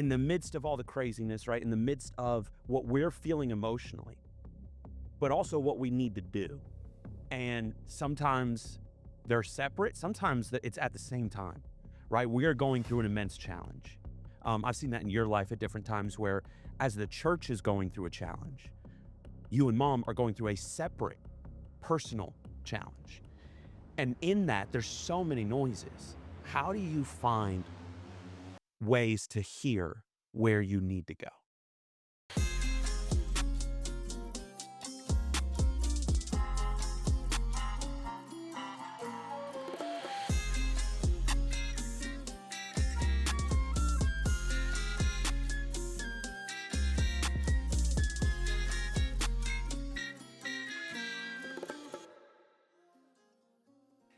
in the midst of all the craziness, right? In the midst of what we're feeling emotionally, but also what we need to do. And sometimes they're separate. Sometimes it's at the same time, right? We are going through an immense challenge. I've seen that in your life at different times where as the church is going through a challenge, you and mom are going through a separate personal challenge. And in that, there's so many noises. How do you find ways to hear where you need to go?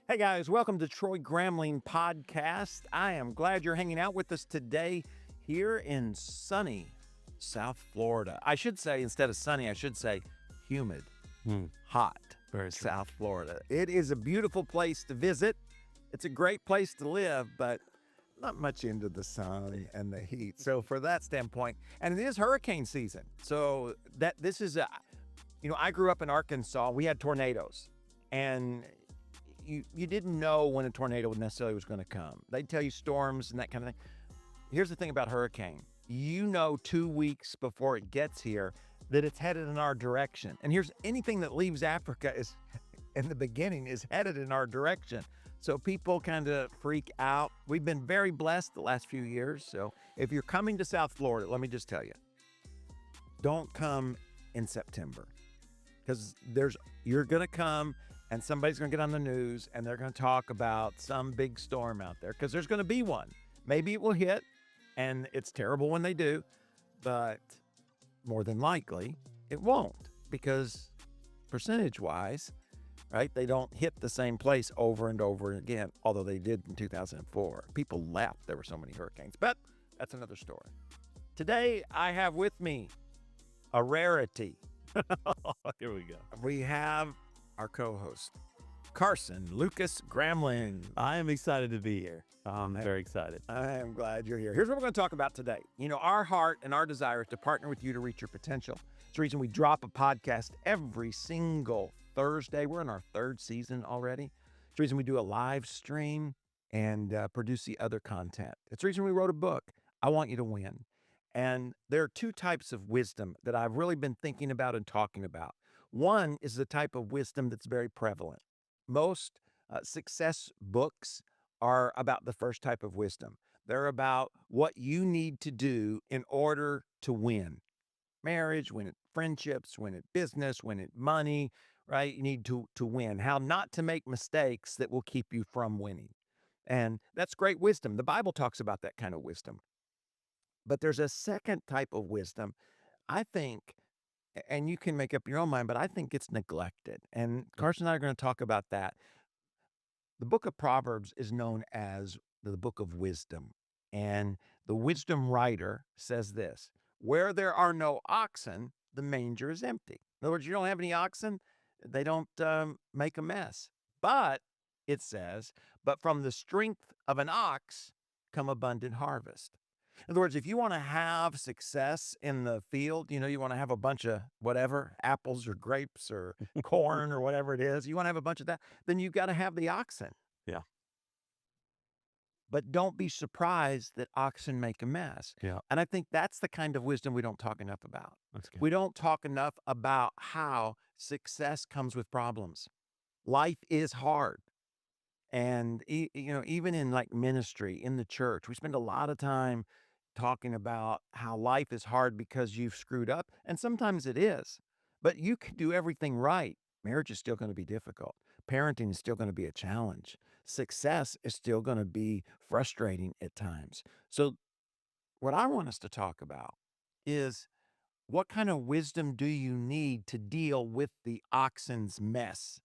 Hey guys, welcome to Troy Gramling Podcast. I am glad you're hanging out with us today here in sunny South Florida. I should say, instead of sunny, I should say humid, hot South Florida. It is a beautiful place to visit. It's a great place to live, but not much into the sun and the heat. So for that standpoint, and it is hurricane season. So this is I grew up in Arkansas. We had tornadoes, and you didn't know when a tornado necessarily was going to come. They'd tell you storms and that kind of thing. Here's the thing about hurricane. You know 2 weeks before it gets here that it's headed in our direction. And here's anything that leaves Africa is, in the beginning, is headed in our direction. So people kind of freak out. We've been very blessed the last few years. So if you're coming to South Florida, let me just tell you, don't come in September, because you're going to come and somebody's going to get on the news and they're going to talk about some big storm out there, because there's going to be one. Maybe it will hit, and it's terrible when they do, but more than likely it won't, because percentage-wise, right, they don't hit the same place over and over again, although they did in 2004. People left. There were so many hurricanes, but that's another story. Today, I have with me a rarity. Here we go. We have our co-host, Carson Lucas Gramling. I am excited to be here. I'm very excited. I am glad you're here. Here's what we're going to talk about today. Our heart and our desire is to partner with you to reach your potential. It's the reason we drop a podcast every single Thursday. We're in our third season already. It's the reason we do a live stream and produce the other content. It's the reason we wrote a book, I Want You to Win. And there are two types of wisdom that I've really been thinking about and talking about. One is the type of wisdom that's very prevalent. Most success books are about the first type of wisdom. They're about what you need to do in order to win. Marriage, win at friendships, win at business, win at money, right? You need to win. How not to make mistakes that will keep you from winning. And that's great wisdom. The Bible talks about that kind of wisdom. But there's a second type of wisdom, I think, and you can make up your own mind, but I think it's neglected. And Carson and I are going to talk about that. The book of Proverbs is known as the book of wisdom. And the wisdom writer says this: where there are no oxen, the manger is empty. In other words, you don't have any oxen, they don't make a mess. But it says, but from the strength of an ox come abundant harvest. In other words, if you want to have success in the field, you want to have a bunch of whatever, apples or grapes or corn or whatever it is, you want to have a bunch of that, then you've got to have the oxen. Yeah. But don't be surprised that oxen make a mess. Yeah. And I think that's the kind of wisdom we don't talk enough about. That's good. We don't talk enough about how success comes with problems. Life is hard. And, even in like ministry, in the church, we spend a lot of time talking about how life is hard because you've screwed up. And sometimes it is. But you can do everything right. Marriage is still going to be difficult. Parenting is still going to be a challenge. Success is still going to be frustrating at times. So what I want us to talk about is, what kind of wisdom do you need to deal with the oxen's mess?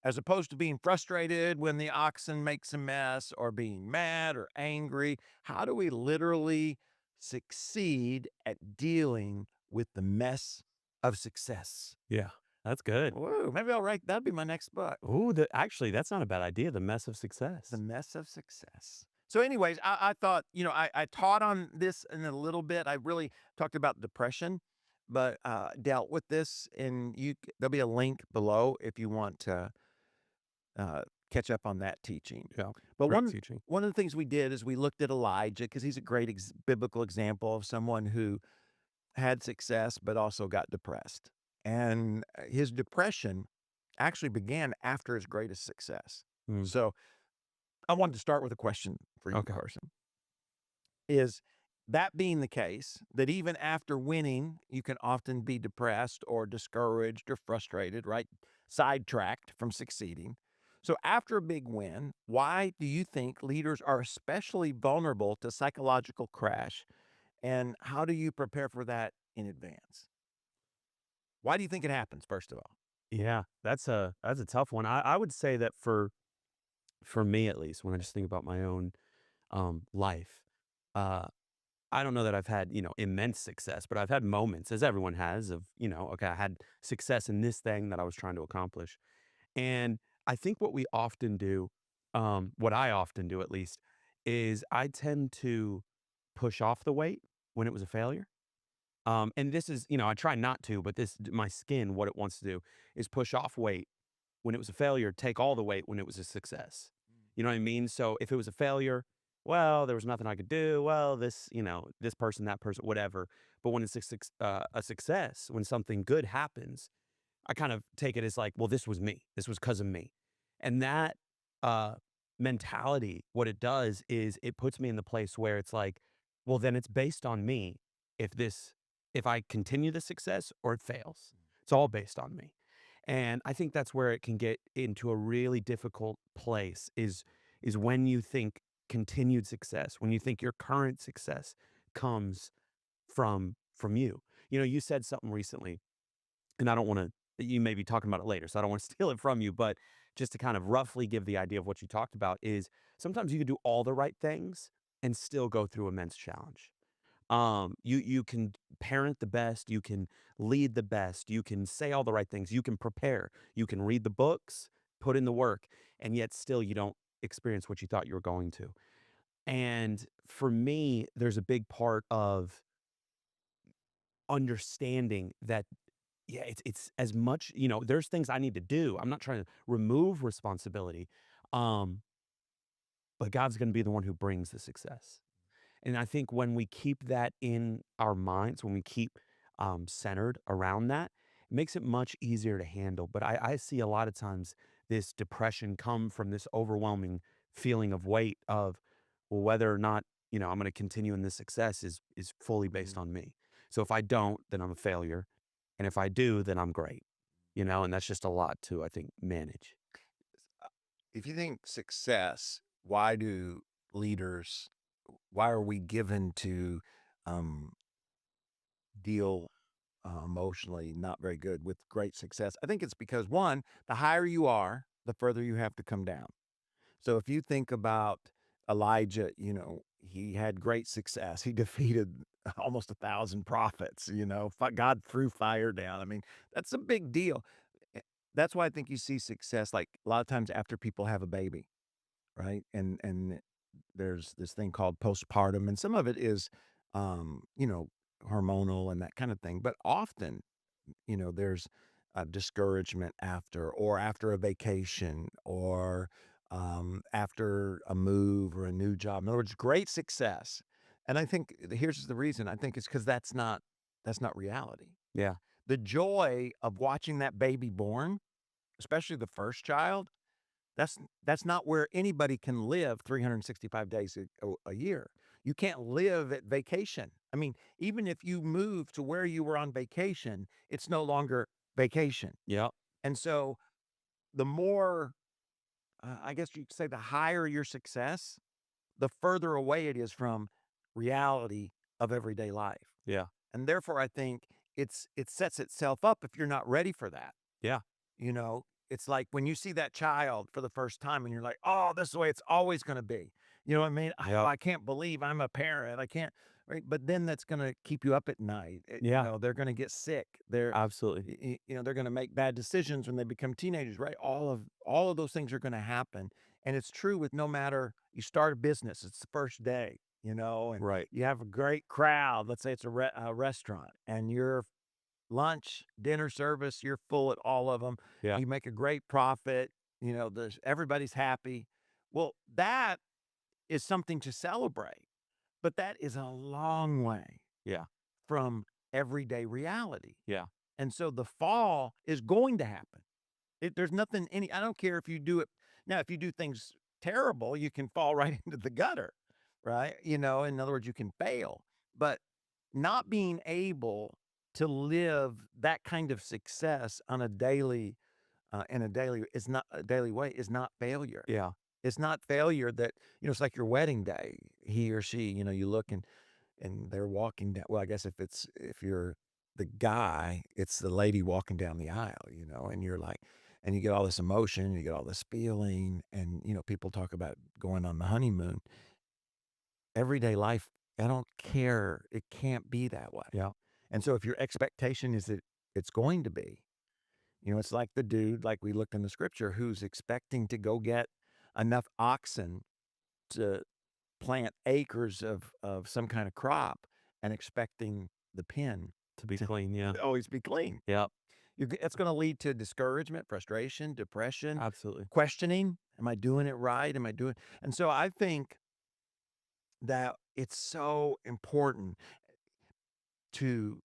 As opposed to being frustrated when the oxen makes a mess, or being mad or angry. How do we literally succeed at dealing with the mess of success? Yeah, that's good. Whoa, maybe that'd be my next book. Ooh, actually, that's not a bad idea. The mess of success. The mess of success. So, anyways, I thought, I taught on this in a little bit. I really talked about depression, but dealt with this, and there'll be a link below if you want to catch up on that teaching. Yeah. But Great teaching. one of the things we did is we looked at Elijah because he's a great biblical example of someone who had success but also got depressed, and his depression actually began after his greatest success. Mm, So, I wanted to start with a question for you, okay. Carson. Is that being the case, that even after winning, you can often be depressed or discouraged or frustrated, right? Sidetracked from succeeding. So, after a big win, why do you think leaders are especially vulnerable to psychological crash? And how do you prepare for that in advance? Why do you think it happens, first of all? Yeah, that's a tough one. I would say that for me at least, when I just think about my own life, uh, I don't know that I've had, immense success, but I've had moments, as everyone has, of, okay, I had success in this thing that I was trying to accomplish. And I think what I often do at least, is I tend to push off the weight when it was a failure. And this is, I try not to, but my skin, what it wants to do is push off weight when it was a failure, take all the weight when it was a success. You know what I mean? So if it was a failure, well, there was nothing I could do. Well, this person, that person, whatever. But when it's a success, when something good happens, I kind of take it as like, well, this was me. This was because of me. And that uh, mentality, what it does is it puts me in the place where it's like, well, then it's based on me if if I continue the success or it fails. It's all based on me. And I think that's where it can get into a really difficult place is when you think continued success, when you think your current success comes from you. You said something recently, and I don't want to, you may be talking about it later, so I don't want to steal it from you, but just to kind of roughly give the idea of what you talked about is sometimes you can do all the right things and still go through immense challenge. You can parent the best, you can lead the best, you can say all the right things, you can prepare, you can read the books, put in the work, and yet still you don't experience what you thought you were going to. And for me, there's a big part of understanding that, yeah, it's as much, there's things I need to do. I'm not trying to remove responsibility. Um, but God's going to be the one who brings the success. And I think when we keep that in our minds, when we keep centered around that, it makes it much easier to handle. But I see a lot of times this depression come from this overwhelming feeling of weight of, well, whether or not, I'm going to continue in this success is fully based Mhm. on me. So if I don't, then I'm a failure. And if I do, then I'm great. And that's just a lot to, I think, manage. Uh, If you think success, why do leaders, why are we given to um, deal emotionally not very good with great success? I think it's because one, the higher you are, the further you have to come down. So if you think about Elijah, he had great success. He defeated almost 1,000 prophets. God threw fire down. I mean, that's a big deal. Eh, That's why I think you see success like a lot of times after people have a baby, right? And there's this thing called postpartum, and some of it is, um, you know, hormonal and that kind of thing. But often there's a discouragement after a vacation, or after a move or a new job. In other words, great success. And I think here's the reason. I think it's because that's not reality. Yeah. The joy of watching that baby born, especially the first child, that's not where anybody can live 365 days a year. You can't live at vacation. I mean, even if you move to where you were on vacation, it's no longer vacation. Yeah. And so the more, I guess you could say, the higher your success, the further away it is from reality of everyday life. Yeah. And therefore, I think it sets itself up if you're not ready for that. Yeah. It's like when you see that child for the first time and you're like, "Oh, this is the way it's always gonna be." You know what I mean? "Oh, Yeah. I can't believe I'm a parent. I can't," right? But then that's gonna keep you up at night. Yeah. They're gonna get sick. Absolutely. They're gonna make bad decisions when they become teenagers, right? All of those things are gonna happen And it's true with no matter you start a business, it's the first day, and Right. you have a great crowd. Let's say it's a restaurant and your lunch, dinner service, you're full at all of them. Yeah. You make a great profit. Everybody's happy. Well, that is something to celebrate, but that is a long way Yeah. from everyday reality. Yeah. And so the fall is going to happen. There's nothing I don't care if you do it now, if you do things terrible, you can fall right into the gutter, right? In other words, you can fail. But not being able to live that kind of success on a daily in a daily is not a daily way is not failure. Yeah. It's not failure that, it's like your wedding day. He or she, you look and they're walking down. Well, I guess if you're the guy, it's the lady walking down the aisle, and you're like, and you get all this emotion, you get all this feeling, and people talk about going on the honeymoon. Everyday life, I don't care. It can't be that way. Yeah. And so if your expectation is that it's going to be, it's like the dude, like we looked in the scripture, who's expecting to go get enough oxen to plant acres of some kind of crop and expecting the pen To be to clean. Yeah. always be clean. Yeah. It's going to lead to discouragement, frustration, depression, Absolutely. questioning. Am I doing it right? Am I doing? And so I think that it's so important to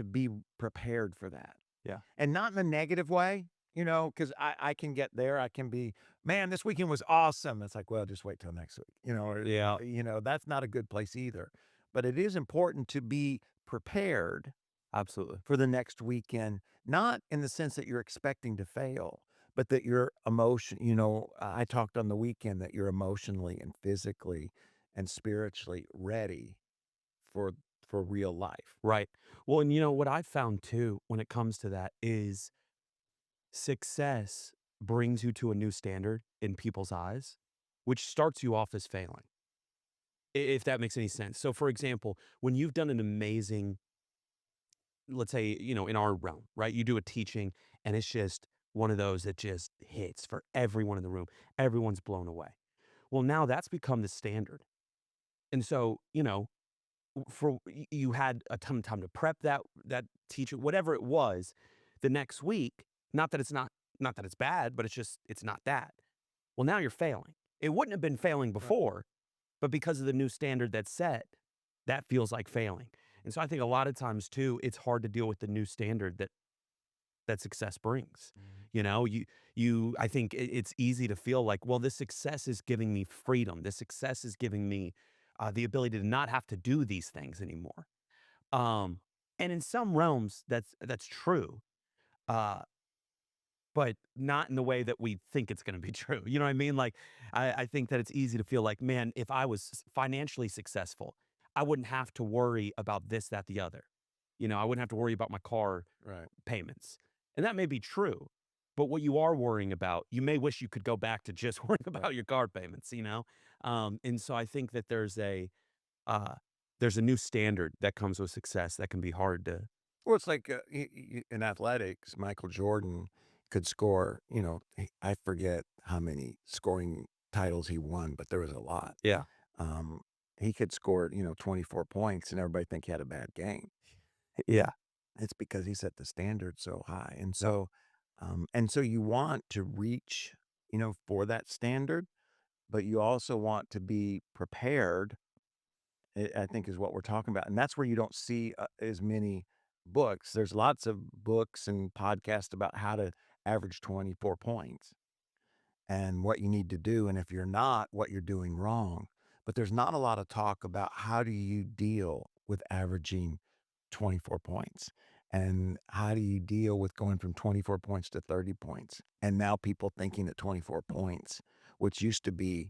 be prepared for that. Yeah. And not in a negative way, because I can get there. I can be, man, this weekend was awesome. It's like, well, just wait till next week, or, Yeah. that's not a good place either. But it is important to be prepared Absolutely. for the next weekend, not in the sense that you're expecting to fail, but that you're I talked on the weekend that you're emotionally and physically and spiritually ready for real life. Right. Well, and what I've found too when it comes to that is success brings you to a new standard in people's eyes, which starts you off as failing, if that makes any sense. So, for example, when you've done an amazing, let's say, in our realm, right? You do a teaching and it's just one of those that just hits for everyone in the room. Everyone's blown away. Well, now that's become the standard. And so, you had a ton of time to prep that teacher, whatever it was, the next week. Not that it's bad, but it's not that. Well, now you're failing. It wouldn't have been failing Right. before, but because of the new standard that's set, that feels like failing. And so I think a lot of times too, it's hard to deal with the new standard that success brings. Mhm. I think it's easy to feel like, well, this success is giving me freedom. This success is giving me the ability to not have to do these things anymore. Um, and in some realms, that's true. Uh, but not in the way that we think it's going to be true. You know what I mean? Like, I think that it's easy to feel like, man, if I was financially successful, I wouldn't have to worry about this, that, the other. I wouldn't have to worry about my car Right. payments. And that may be true. But what you are worrying about, you may wish you could go back to just worrying about your car payments. And so I think that uh, there's a new standard that comes with success that can be hard to. Well, it's like, in athletics, Michael Jordan could score, I forget how many scoring titles he won, but there was a lot. Yeah. Um, he could score, 24 points and everybody think he had a bad game. Yeah. It's because he set the standard so high. And so you want to reach, for that standard, but you also want to be prepared, I think is what we're talking about. And that's where you don't see as many books. There's lots of books and podcasts about how to average 24 points and what you need to do. And if you're not, what you're doing wrong. But there's not a lot of talk about how do you deal with averaging 24 points and how do you deal with going from 24 points to 30 points. And now people thinking that 24 points, which used to be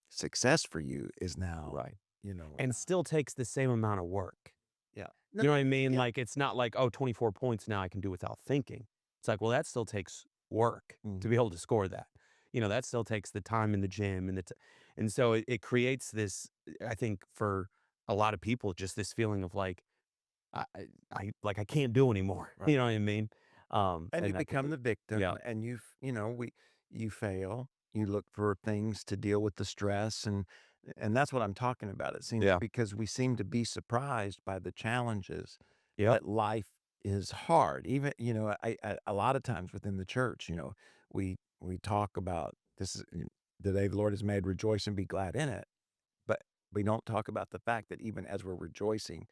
success for you, is now, Right. you know, And still takes the same amount of work. yeah. You know what I mean? Yeah. Like, it's not like, oh, 24 points now I can do without thinking. It's like, well, that still takes work to Mhm. be able to score that. That still takes the time in the gym and so it creates this, I think for a lot of people, just this feeling of like, I can't do anymore. Right. You know what I mean? And you And I think, become the victim yeah, and you fail You look for things to deal with the stress, and that's what I'm talking about. It seems Yeah. because we seem to be surprised by the challenges Yep. that life is hard. Even, a lot of times within the church, we talk about this is the day the Lord has made, rejoice and be glad in it. But we don't talk about the fact that even as we're rejoicing,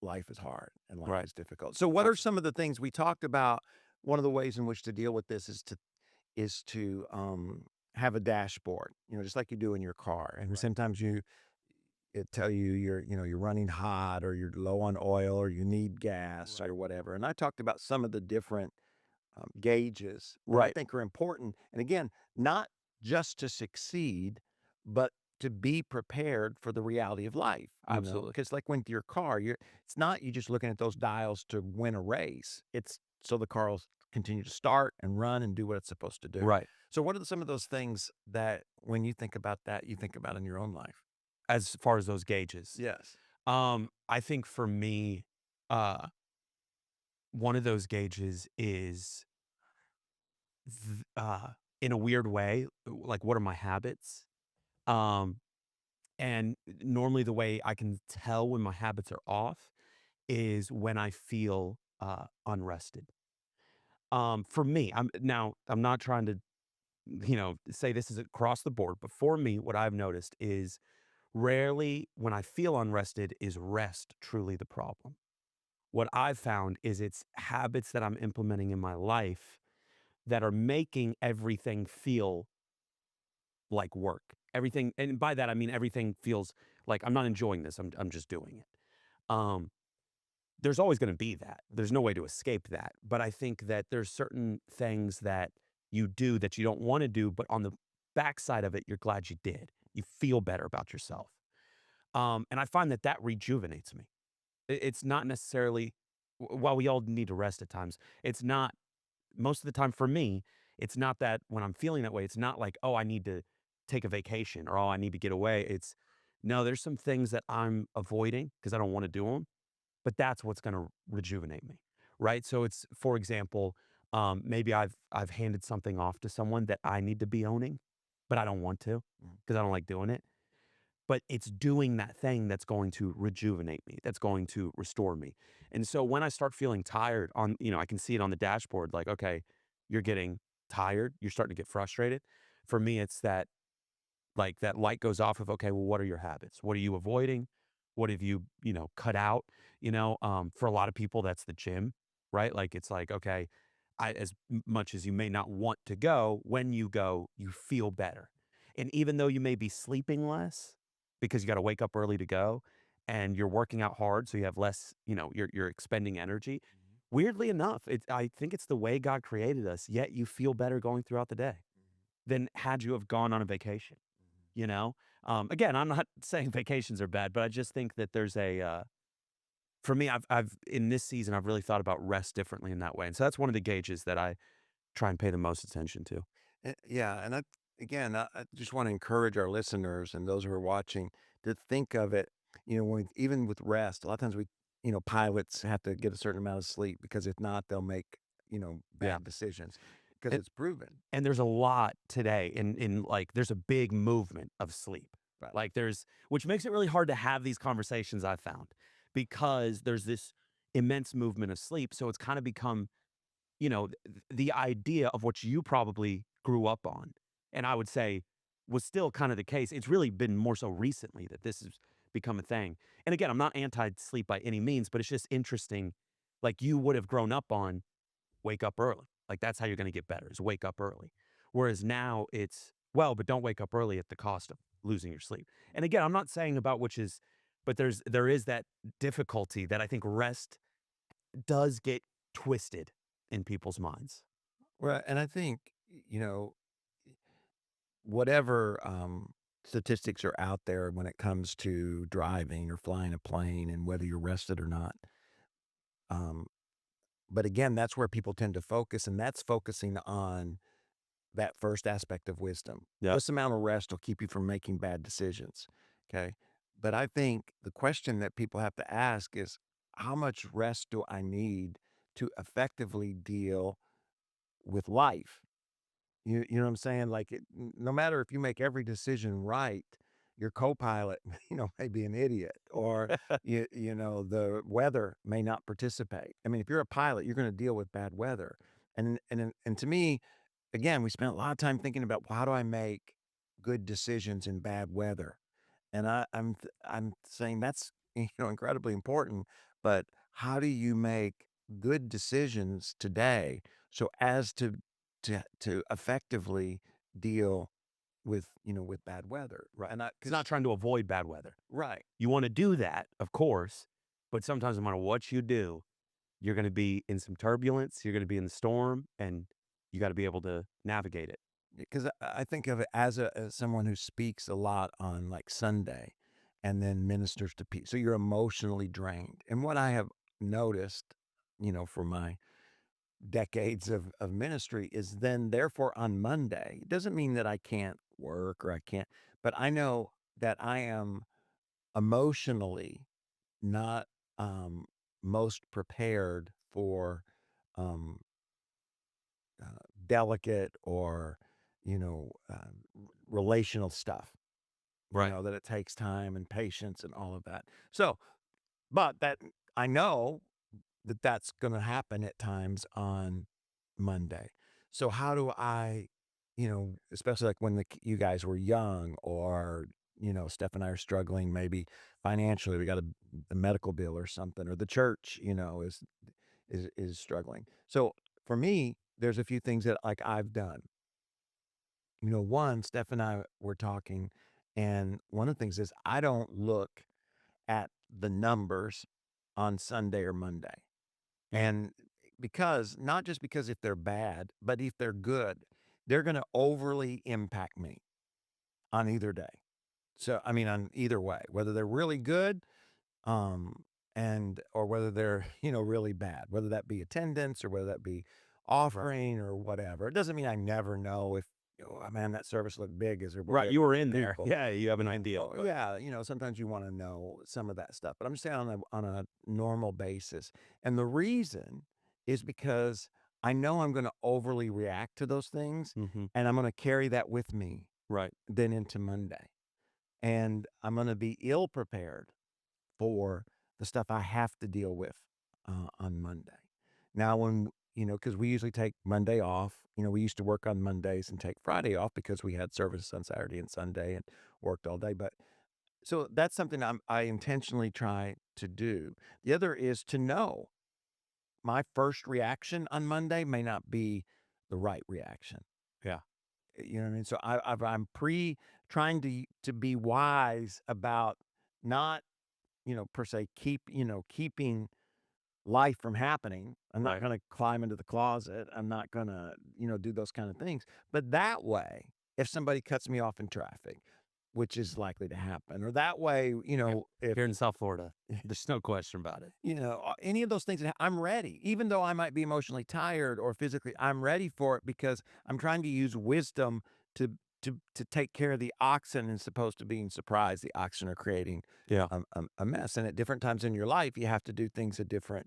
life is hard and life Right. is difficult. So what are some of the things we talked about? One of the ways in which to deal with this is to have a dashboard, just like you do in your car. And Right. sometimes it tell you you're running hot or you're low on oil or you need gas Right. or whatever. And I talked about some of the different gauges that I Right. think are important. And again, not just to succeed, but to be prepared for the reality of life, Absolutely. because like with your car, it's not you just looking at those dials to win a race. It's so the car will continue to start and run and do what it's supposed to do. Right. So what are some of those things that when you think about that, you think about in your own life? As far as those gauges, Yes. I think for me, uh, one of those gauges is, in a weird way, like what are my habits? Um, and normally the way I can tell when my habits are off is when I feel unrested. For me, I'm not trying to say this is across the board, but for me, what I've noticed is rarely when I feel unrested is rest truly the problem. What I've found is it's habits that I'm implementing in my life that are making everything feel like work. Everything, and by that I mean everything feels like I'm not enjoying this. I'm just doing it. Um, there's always going to be that. There's no way to escape that. But I think that there's certain things that you do that you don't want to do, but on the backside of it, you're glad you did. You feel better about yourself. And I find that that rejuvenates me. It's not necessarily, while we all need to rest at times, it's not most of the time for me, it's not that when I'm feeling that way, it's not like, oh, I need to take a vacation or oh, I need to get away. It's no, there's some things that I'm avoiding because I don't want to do them, but that's what's going to rejuvenate me. Right. So it's, for example, maybe I've handed something off to someone that I need to be owning, but I don't want to Mm. because I don't like doing it, but it's doing that thing that's going to rejuvenate me, that's going to restore me. And so when I start feeling tired I can see it on the dashboard like, okay, you're getting tired, you're starting to get frustrated. For me, it's that like that light goes off of, okay, well, what are your habits? What are you avoiding? What have you cut out? For a lot of people, that's the gym, right? Like it's like, okay, much as you may not want to go, when you go, you feel better. And even though you may be sleeping less because you got to wake up early to go and you're working out hard, so you have less, you're expending energy. Mhm. Weirdly enough, I think it's the way God created us, yet you feel better going throughout the day than had you have gone on a vacation, you know? Again, I'm not saying vacations are bad, but I just think that there's for me, I've in this season, I've really thought about rest differently in that way. And so that's one of the gauges that I try and pay the most attention to. Yeah, and I just want to encourage our listeners and those who are watching to think of it. Even with rest, a lot of times pilots have to get a certain amount of sleep because if not, they'll make Yeah. bad decisions because And, it's proven. and there's a lot today in like, there's a big movement of sleep. Right. Like which makes it really hard to have these conversations I've found because there's this immense movement of sleep. So it's kind of become the idea of what you probably grew up on, and I would say was still kind of the case. It's really been more so recently that this has become a thing. And again, I'm not anti-sleep by any means, but it's just interesting. Like you would have grown up on wake up early. Like that's how you're going to get better is wake up early. Whereas now it's well, but don't wake up early at the cost of losing your sleep. And again, I'm not saying about which is, but there is that difficulty that I think rest does get twisted in people's minds. Well, and I think whatever statistics are out there when it comes to driving or flying a plane and whether you're rested or not. Um, but again, that's where people tend to focus, and that's focusing on that first aspect of wisdom. Yep. This amount of rest will keep you from making bad decisions. Okay. But I think the question that people have to ask is how much rest do I need to effectively deal with life? You know what I'm saying? Like, no matter if you make every decision right, your co-pilot, may be an idiot, or the weather may not participate. I mean, if you're a pilot, you're going to deal with bad weather, and to me, again, we spent a lot of time thinking about, well, how do I make good decisions in bad weather? And I'm saying that's incredibly important. But how do you make good decisions today so as to effectively deal with bad weather? Right. And I It's because not trying to avoid bad weather. right. You want to do that, of course, but sometimes no matter what you do, you're going to be in some turbulence, you're going to be in the storm, and you got to be able to navigate it. Because I think of it as someone who speaks a lot on like Sunday and then ministers to people. So you're emotionally drained. And what I have noticed, for my decades of ministry is then therefore on Monday, it doesn't mean that I can't work or I can't, but I know that I am emotionally not most prepared for um, uh, delicate or relational stuff. Right. That it takes time and patience and all of that. So, but that I know that that's going to happen at times on Monday. So how do I, especially like when you guys were young, or Steph and I are struggling maybe financially, we got a medical bill or something, or the church, is struggling. So for me, there's a few things that like I've done. One, Steph and I were talking, and one of the things is I don't look at the numbers on Sunday or Monday. And because not just because if they're bad, but if they're good, they're going to overly impact me on either day. So, I mean, on either way, whether they're really good, um, or whether they're, really bad, whether that be attendance or whether that be Right. offering or whatever. It doesn't mean I never know if, oh man, that service looked big. Is there Right. You were in there. people? Yeah. You have an idea. Oh But yeah, sometimes you want to know some of that stuff, but I'm just saying on a normal basis. And the reason is because I know I'm going to overly react to those things, hmm and I'm going to carry that with me right. then into Monday. And I'm going to be ill prepared for the stuff I have to deal with on Monday. Now, because we usually take Monday off, we used to work on Mondays and take Friday off because we had service on Saturday and Sunday and worked all day. But so that's something I intentionally try to do. The other is to know my first reaction on Monday may not be the right reaction. Yeah. You know what I mean? So I'm trying to be wise about not per se keeping life from happening. I'm not Right. going to climb into the closet. I'm not going to do those kind of things. But that way, if somebody cuts me off in traffic, which is likely to happen, or that way, Yeah. if Here in South Florida, there's no question about it. any of those things, I'm ready, even though I might be emotionally tired or physically, I'm ready for it because I'm trying to use wisdom to to take care of the oxen as opposed to being surprised the oxen are creating Yeah. a mess. And at different times in your life, you have to do things a different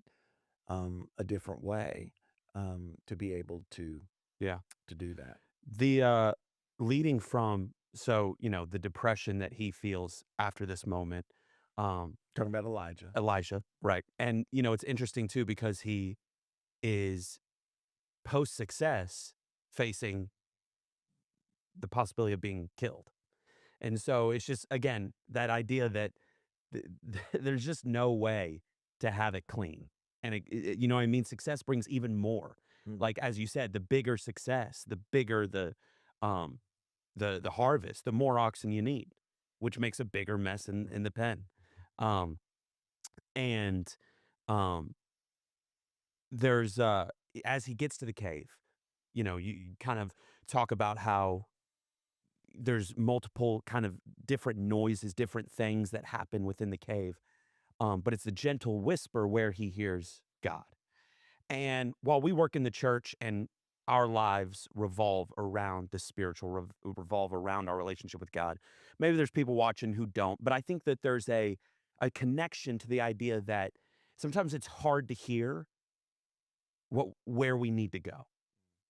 way to be able Yeah. to do that. The leading from the depression that he feels after this moment, um, Talking about Elijah. Elijah, right? And it's interesting too because he is post success facing the possibility of being killed. And so it's just again that idea that there's just no way to have it clean. And you know what I mean? Success brings even more. Mm. Like as you said, the bigger success, the bigger um the harvest, the more oxen you need, which makes a bigger mess in the pen. Um and um there's as he gets to the cave, you kind of talk about how there's multiple kind of different noises, different things that happen within the cave. But it's the gentle whisper where he hears God. And while we work in the church and our lives revolve around the spiritual, revolve around our relationship with God, maybe there's people watching who don't. But I think that there's a connection to the idea that sometimes it's hard to hear where we need to go.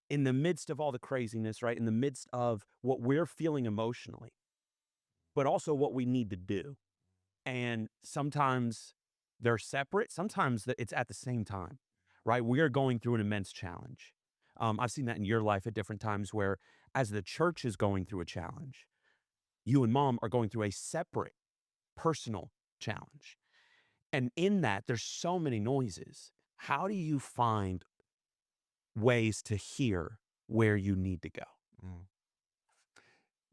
in the midst of all the craziness, right? In the midst of what we're feeling emotionally, but also what we need to do. And sometimes they're separate, sometimes it's at the same time, right? We are going through an immense challenge. I've seen that in your life at different times where, as the church is going through a challenge, you and mom are going through a separate personal challenge. And in that, there's so many noises. How do you find ways to hear where you need to go? Mm.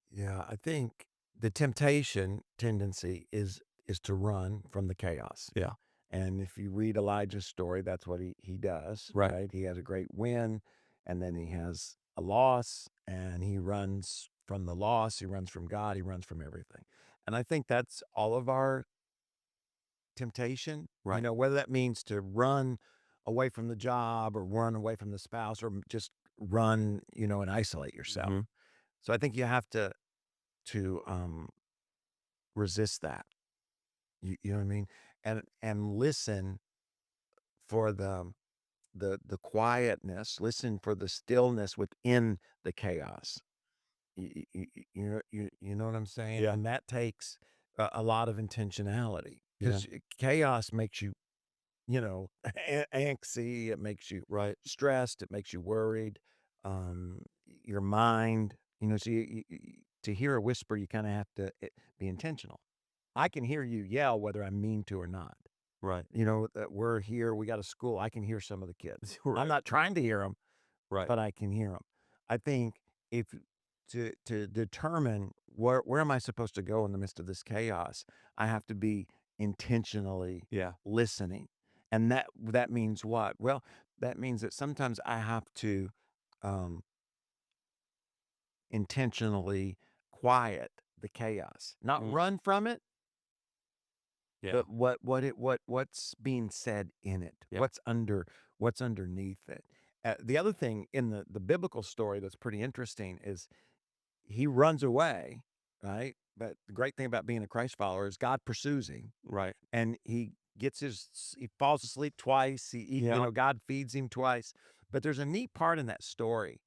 Yeah, I think the temptation tendency is to run from the chaos. Yeah. And if you read Elijah's story, that's what he does, Right. right? He has a great win, and then he has a loss, and he runs from the loss, he runs from God, he runs from everything. And I think that's all of our temptation, Right. whether that means to run away from the job or run away from the spouse or just run, and isolate yourself. Mhm. So I think you have to resist that. You know what I mean? And listen for the quietness, listen for the stillness within the chaos. You know what I'm saying? Yeah. And that takes a lot of intentionality Yeah. because chaos makes you, anxiety, it makes you Right. stressed, it makes you worried. Your mind, so to hear a whisper, you kind of have to be intentional. I can hear you yell whether I mean to or not. Right. That we're here, we got a school. I can hear some of the kids. I'm Right. not trying to hear them, Right. but I can hear them. I think if to determine where am I supposed to go in the midst of this chaos, I have to be intentionally Yeah. listening. And that means what? Well, that means that sometimes I have to um, intentionally quiet the chaos, not Mm. run from it, Yeah. but what's being said in it? Yep. What's underneath it? The other thing in the biblical story that's pretty interesting is he runs away, right? But the great thing about being a Christ follower is God pursues him, Right. and he falls asleep twice. Yeah. God feeds him twice. But there's a neat part in that story.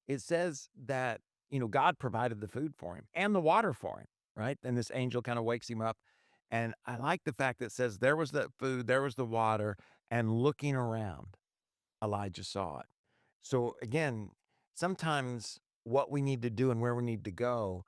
It says that, God provided the food for him and the water for him, right? And this angel kind of wakes him up. And I like the fact that it says there was the food, there was the water, and looking around, Elijah saw it. So again, sometimes what we need to do and where we need to go,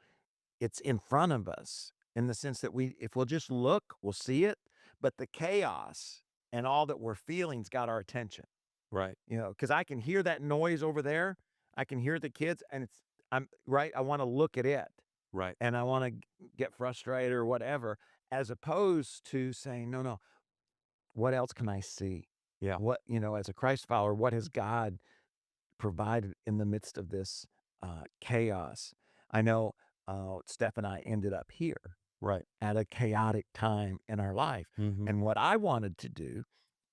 it's in front of us in the sense that if we'll just look, we'll see it. But the chaos and all that we're feeling's got our attention. Right. Because I can hear that noise over there. I can hear the kids, and I'm right. I want to look at it, Right. and I want to get frustrated or whatever, as opposed to saying, no, no, what else can I see? Yeah. As a Christ follower, what has God provided in the midst of this chaos? I know Steph and I ended up here Right. at a chaotic time in our life. Mhm. And what I wanted to do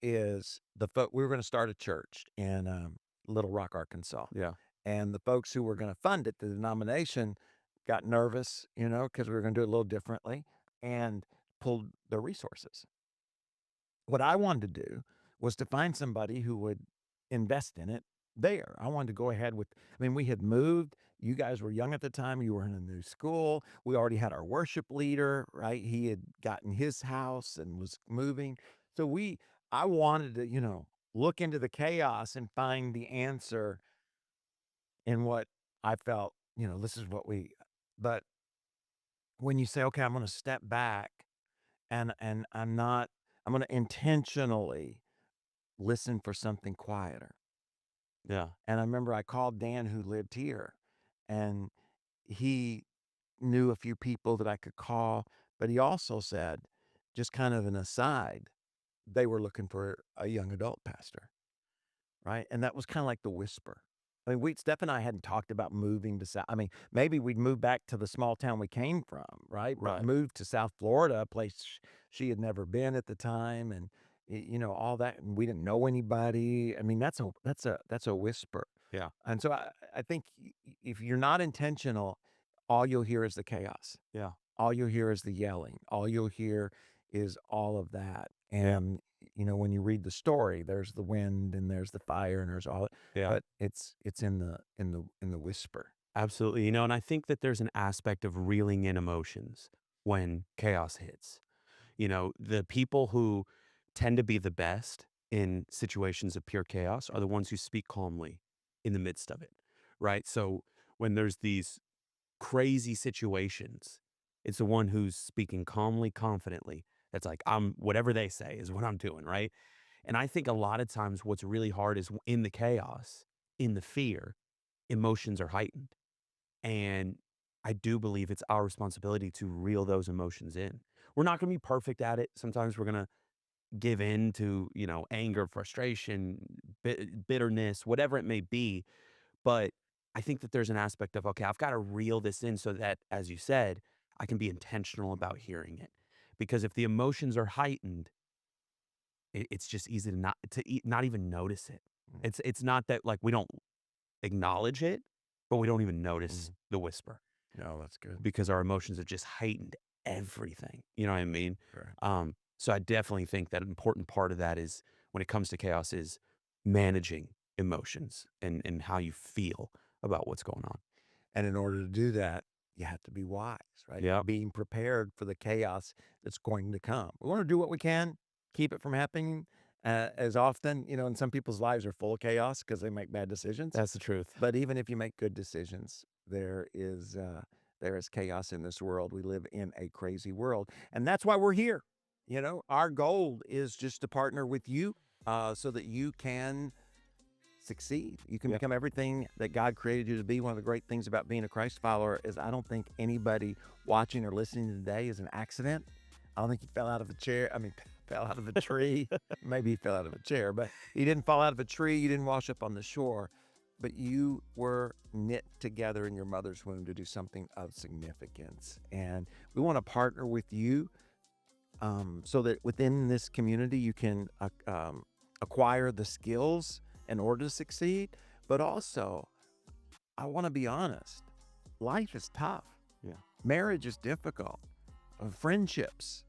is we were going to start a church in Little Rock, Arkansas. Yeah. And the folks who were going to fund it, the denomination, got nervous, because we were going to do it a little differently and pulled their resources. What I wanted to do was to find somebody who would invest in it there. I wanted to go ahead we had moved. You guys were young at the time. You were in a new school. We already had our worship leader, right? He had gotten his house and was moving. So I wanted to, look into the chaos and find the answer in what I felt, this is but when you say, okay, I'm going to step back and I'm going to intentionally listen for something quieter. Yeah. And I remember I called Dan who lived here, and he knew a few people that I could call, but he also said, just kind of an aside, they were looking for a young adult pastor, right? And that was kind of like the whisper. Steph and I hadn't talked about moving to South. Maybe we'd move back to the small town we came from, right? But Right. move to South Florida, a place she had never been at the time, and all that. And we didn't know anybody. That's a whisper. Yeah. And so I think if you're not intentional, all you'll hear is the chaos. Yeah. All you'll hear is the yelling. All you'll hear is all of that. Yeah. And when you read the story, there's the wind and there's the fire and there's all, Yeah. but it's in the whisper. Absolutely. And I think that there's an aspect of reeling in emotions when chaos hits. The people who tend to be the best in situations of pure chaos are the ones who speak calmly in the midst of it, right? So when there's these crazy situations, it's the one who's speaking calmly, confidently. That's like, whatever they say is what I'm doing, right? And I think a lot of times what's really hard is in the chaos, in the fear, emotions are heightened. And I do believe it's our responsibility to reel those emotions in. We're not going to be perfect at it. Sometimes we're going to give in to, anger, frustration, bitterness, whatever it may be. But I think that there's an aspect of, okay, I've got to reel this in so that, as you said, I can be intentional about hearing it. Because if the emotions are heightened, it's just easy not even notice it. Mm. It's not that like we don't acknowledge it, but we don't even notice Mm. the whisper No, that's good. because our emotions have just heightened everything. You know what I mean? Right. So I definitely think that an important part of that is when it comes to chaos is managing emotions and how you feel about what's going on. And in order to do that, you have to be wise, right? Yeah. Being prepared for the chaos that's going to come. We want to do what we can, keep it from happening as often. And some people's lives are full of chaos because they make bad decisions. That's the truth. But even if you make good decisions, there is chaos in this world. We live in a crazy world, and that's why we're here. Our goal is just to partner with you so that you can succeed. You can Yeah. become everything that God created you to be. One of the great things about being a Christ follower is I don't think anybody watching or listening today is an accident. I don't think he fell out of a chair. I mean, fell out of a tree. Maybe he fell out of a chair, but he didn't fall out of a tree. You didn't wash up on the shore, but you were knit together in your mother's womb to do something of significance. And we want to partner with you so that within this community, you can acquire the skills in order to succeed. But also, I want to be honest, life is tough. Yeah. Marriage is difficult. Friendships,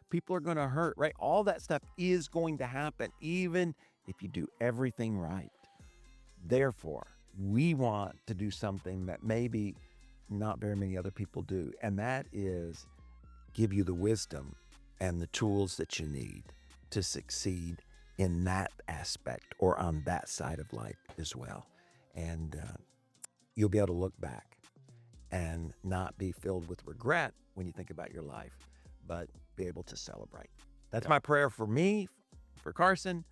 people are going to hurt, right? All that stuff is going to happen, even if you do everything right. Therefore, we want to do something that maybe not very many other people do, and that is give you the wisdom and the tools that you need to succeed in that aspect or on that side of life as well. And you'll be able to look back and not be filled with regret when you think about your life, but be able to celebrate. That's my prayer for me, for Carson,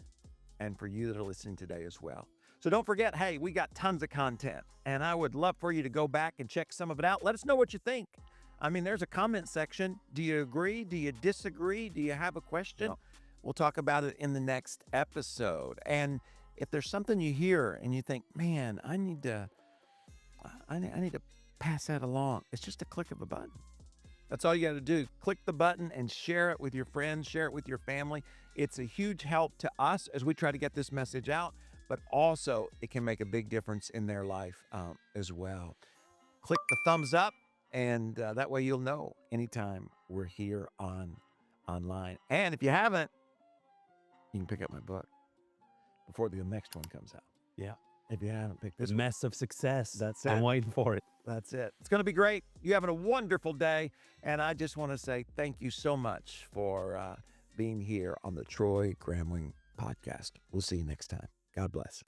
and for you that are listening today as well. So don't forget, hey, we got tons of content, and I would love for you to go back and check some of it out. Let us know what you think. I mean, there's a comment section. Do you agree? Do you disagree? Do you have a question? No. We'll talk about it in the next episode. And if there's something you hear and you think, man, I need to pass that along, it's just a click of a button. That's all you got to do. Click the button and share it with your friends, share it with your family. It's a huge help to us as we try to get this message out, but also it can make a big difference in their life as well. Click the thumbs up, and that way you'll know anytime we're here online. And if you haven't, you can pick up my book before the next one comes out. Yeah. If you haven't picked The this one, mess of success. That's it. I'm waiting for it. that's it. It's going to be great. You having a wonderful day. And I just want to say thank you so much for being here on the Troy Gramling podcast. We'll see you next time. God bless.